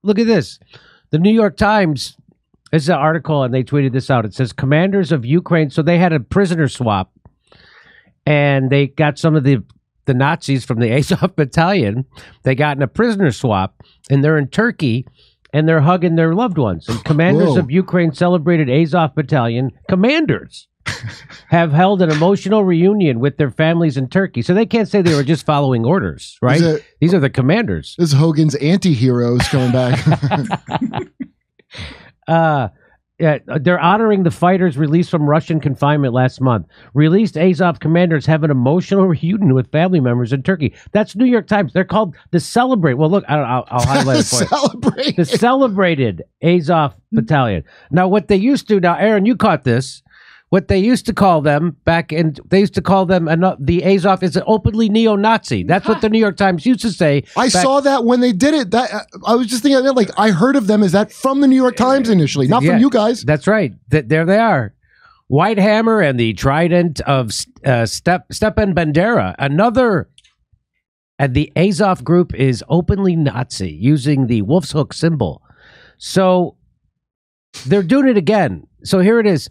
look at this. The New York Times, this is an article, and they tweeted this out. It says, commanders of Ukraine, so they had a prisoner swap, and they got some of the Nazis from the Azov Battalion. They got in a prisoner swap, and they're in Turkey, and they're hugging their loved ones. And commanders of Ukraine celebrated Azov Battalion commanders have held an emotional reunion with their families in Turkey. So they can't say they were just following orders, right? These are the commanders. This is Hogan's anti-heroes coming back. They're honoring the fighters released from Russian confinement last month. Released Azov commanders have an emotional reunion with family members in Turkey. That's New York Times. They're called the Celebrate. Well, look, I'll highlight it for you. The Celebrated Azov Battalion. Now, what they used to, Aaron, you caught this. What they used to call them they used to call them, the Azov is an openly neo-Nazi. That's what the New York Times used to say. I saw that when they did it. That I was just thinking, like, I heard of them. Is that from the New York Times initially, not from you guys? That's right. There they are. White Hammer and the Trident of Stepan Bandera. And the Azov group is openly Nazi, using the wolf's hook symbol. So they're doing it again. So here it is.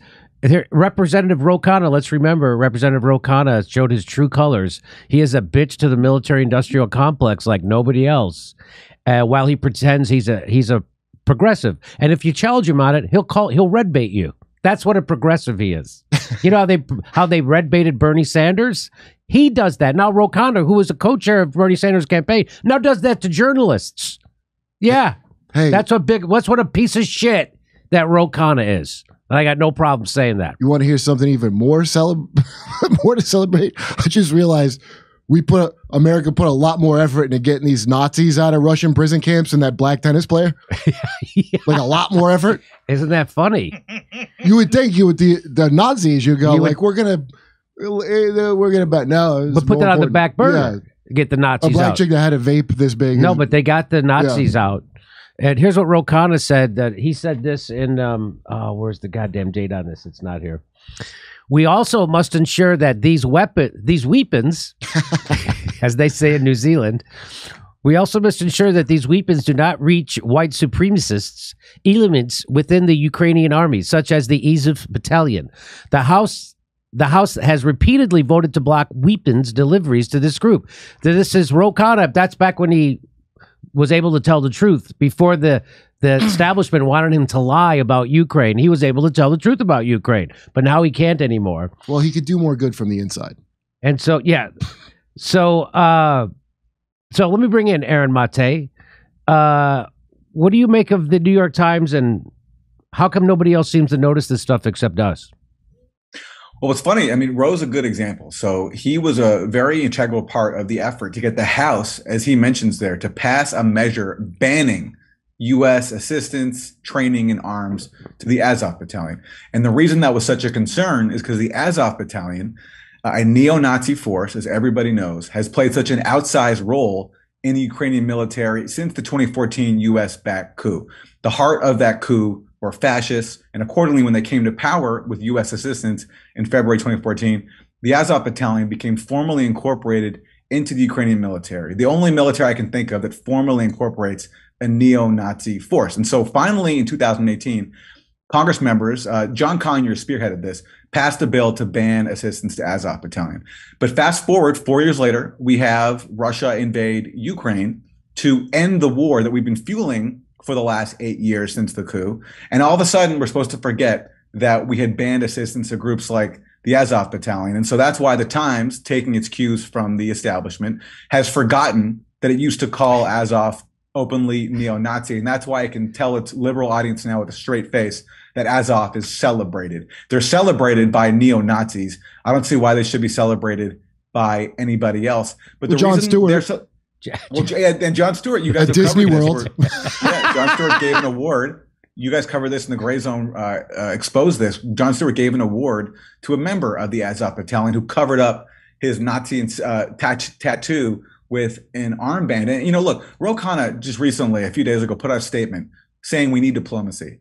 Representative Rocana, let's remember, Representative Rocana showed his true colors. He is a bitch to the military-industrial complex like nobody else, while he pretends he's a progressive. And if you challenge him on it, he'll red bait you. That's what a progressive he is. You know how they red baited Bernie Sanders? He does that. Now Rocana, who was a co-chair of Bernie Sanders' campaign, now does that to journalists. Yeah. Hey, that's what a piece of shit that Rocana is. And I got no problem saying that. You want to hear something even more more to celebrate? I just realized America put a lot more effort into getting these Nazis out of Russian prison camps than that black tennis player. Yeah. Like a lot more effort. Isn't that funny? You would think the Nazis, you go like, we're gonna bet no, but put that on the back burner. Yeah. Get the Nazis out. A black chick that had a vape this big. No, but they got the Nazis out. And here's what Rocana said. That he said this in where's the goddamn date on this? It's not here. We also must ensure that these weapons, as they say in New Zealand, we also must ensure that these weapons do not reach white supremacists elements within the Ukrainian army, such as the Azov Battalion. The House has repeatedly voted to block weapons deliveries to this group. This is Rocana. That's back when he was able to tell the truth before the establishment wanted him to lie about Ukraine. He was able to tell the truth about Ukraine, but now he can't anymore. Well, he could do more good from the inside. And so, yeah. So let me bring in Aaron Mate. What do you make of the New York Times, and how come nobody else seems to notice this stuff except us? Well, it's funny. I mean, Roe's a good example. So he was a very integral part of the effort to get the House, as he mentions there, to pass a measure banning U.S. assistance, training, and arms to the Azov Battalion. And the reason that was such a concern is because the Azov Battalion, a neo-Nazi force, as everybody knows, has played such an outsized role in the Ukrainian military since the 2014 U.S.-backed coup. The heart of that coup were fascists, and accordingly, when they came to power with U.S. assistance in February 2014, the Azov Battalion became formally incorporated into the Ukrainian military, the only military I can think of that formally incorporates a neo-Nazi force. And so finally, in 2018, Congress members, John Conyers spearheaded this, passed a bill to ban assistance to Azov Battalion. But fast forward 4 years later, we have Russia invade Ukraine to end the war that we've been fueling for the last 8 years since the coup. And all of a sudden, we're supposed to forget that we had banned assistance to groups like the Azov Battalion. And so that's why the Times, taking its cues from the establishment, has forgotten that it used to call Azov openly neo-Nazi. And that's why I can tell its liberal audience now with a straight face that Azov is celebrated. They're celebrated by neo-Nazis. I don't see why they should be celebrated by anybody else. But the Jon reason Stewart. And Jon Stewart, you guys at Disney World. Jon Stewart gave an award. You guys cover this in the Gray Zone, expose this. Jon Stewart gave an award to a member of the Azov Battalion who covered up his Nazi tattoo with an armband. And, you know, look, Rocana just recently, a few days ago, put out a statement saying we need diplomacy.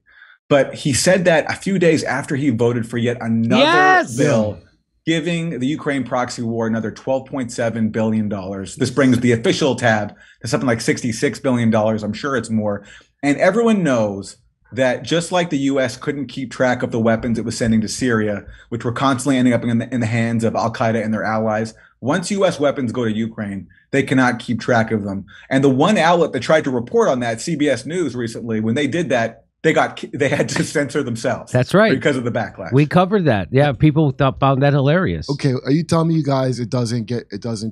But he said that a few days after he voted for yet another bill giving the Ukraine proxy war another $12.7 billion. This brings the official tab to something like $66 billion. I'm sure it's more. And everyone knows that just like the U.S. couldn't keep track of the weapons it was sending to Syria, which were constantly ending up in the hands of al-Qaeda and their allies, once U.S. weapons go to Ukraine, they cannot keep track of them. And the one outlet that tried to report on that, CBS News recently, when they did that, they had to censor themselves. That's right. Because of the backlash. We covered that. Yeah, people found that hilarious. Okay, are you telling me, you guys, it doesn't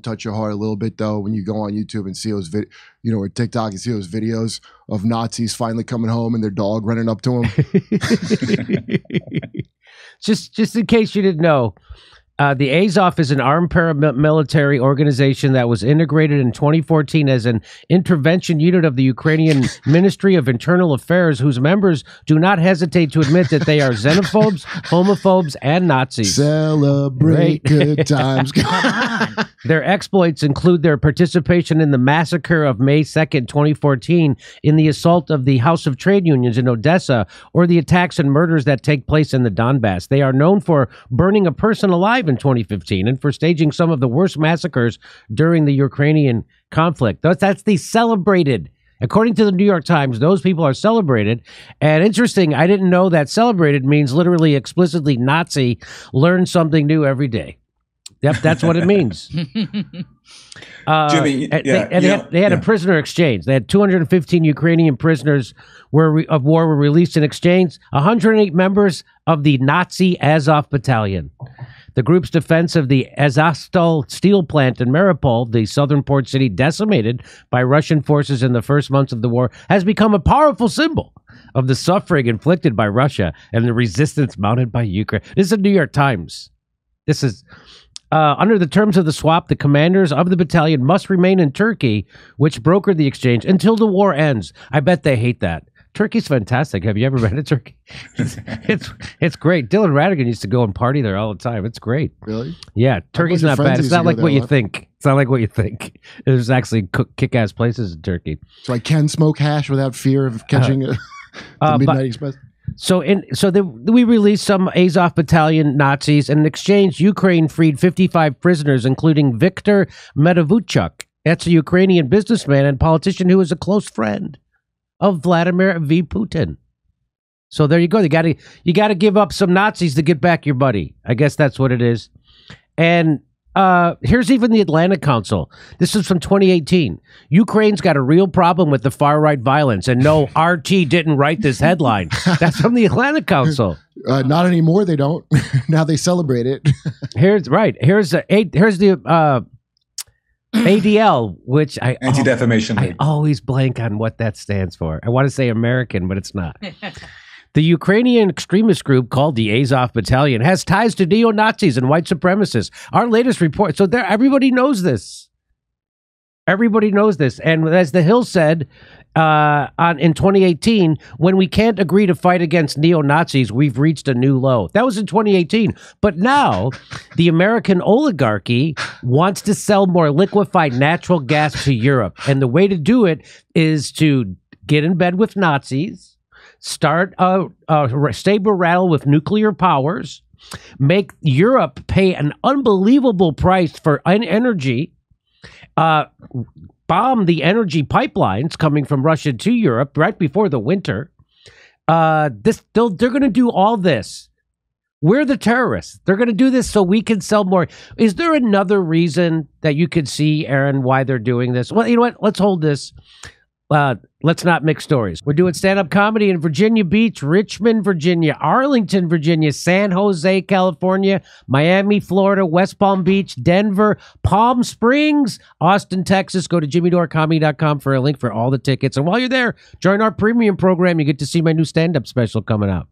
touch your heart a little bit though when you go on YouTube and see those or TikTok and see those videos of Nazis finally coming home and their dog running up to them? Just in case you didn't know, the Azov is an armed paramilitary organization that was integrated in 2014 as an intervention unit of the Ukrainian Ministry of Internal Affairs, whose members do not hesitate to admit that they are xenophobes, homophobes, and Nazis. Celebrate good times. Their exploits include their participation in the massacre of May 2nd, 2014, in the assault of the House of Trade Unions in Odessa, or the attacks and murders that take place in the Donbass. They are known for burning a person alive in 2015 and for staging some of the worst massacres during the Ukrainian conflict. That's the celebrated. According to the New York Times, those people are celebrated. And interesting, I didn't know that celebrated means literally explicitly Nazi. Learn something new every day. Yep, that's what it means. Jimmy, they had a prisoner exchange. They had 215 Ukrainian prisoners of war were released in exchange. 108 members of the Nazi Azov Battalion. The group's defense of the Azovstal steel plant in Mariupol, the southern port city decimated by Russian forces in the first months of the war, has become a powerful symbol of the suffering inflicted by Russia and the resistance mounted by Ukraine. This is the New York Times. This is... under the terms of the swap, the commanders of the battalion must remain in Turkey, which brokered the exchange, until the war ends. I bet they hate that. Turkey's fantastic. Have you ever been to Turkey? It's great. Dylan Radigan used to go and party there all the time. It's great. Really? Yeah, Turkey's not bad. It's not like what you think. It's not like what you think. There's actually kick-ass places in Turkey. So I can smoke hash without fear of catching the Midnight Express? We released some Azov Battalion Nazis, and in exchange, Ukraine freed 55 prisoners, including Viktor Medovuchuk. That's a Ukrainian businessman and politician who is a close friend of Vladimir V. Putin. So there you go. You got to give up some Nazis to get back your buddy. I guess that's what it is. And here's even the Atlantic Council. This is from 2018. Ukraine's got a real problem with the far-right violence. And no, RT didn't write this headline. That's from the Atlantic Council. Not anymore. They don't. Now they celebrate it. Here's the ADL, which Anti-Defamation League. I always blank on what that stands for. I want to say American, but it's not. The Ukrainian extremist group called the Azov Battalion has ties to neo-Nazis and white supremacists. Our latest report, so everybody knows this. Everybody knows this. And as The Hill said in 2018, when we can't agree to fight against neo-Nazis, we've reached a new low. That was in 2018. But now the American oligarchy wants to sell more liquefied natural gas to Europe. And the way to do it is to get in bed with Nazis, start a saber rattle with nuclear powers, make Europe pay an unbelievable price for energy, bomb the energy pipelines coming from Russia to Europe right before the winter. They're going to do all this. We're the terrorists. They're going to do this so we can sell more. Is there another reason that you could see, Aaron, why they're doing this? Well, you know what? Let's hold this. Let's not mix stories. We're doing stand-up comedy in Virginia Beach, Richmond, Virginia, Arlington, Virginia, San Jose, California, Miami, Florida, West Palm Beach, Denver, Palm Springs, Austin, Texas. Go to jimmydorecomedy.com for a link for all the tickets. And while you're there, join our premium program. You get to see my new stand-up special coming out.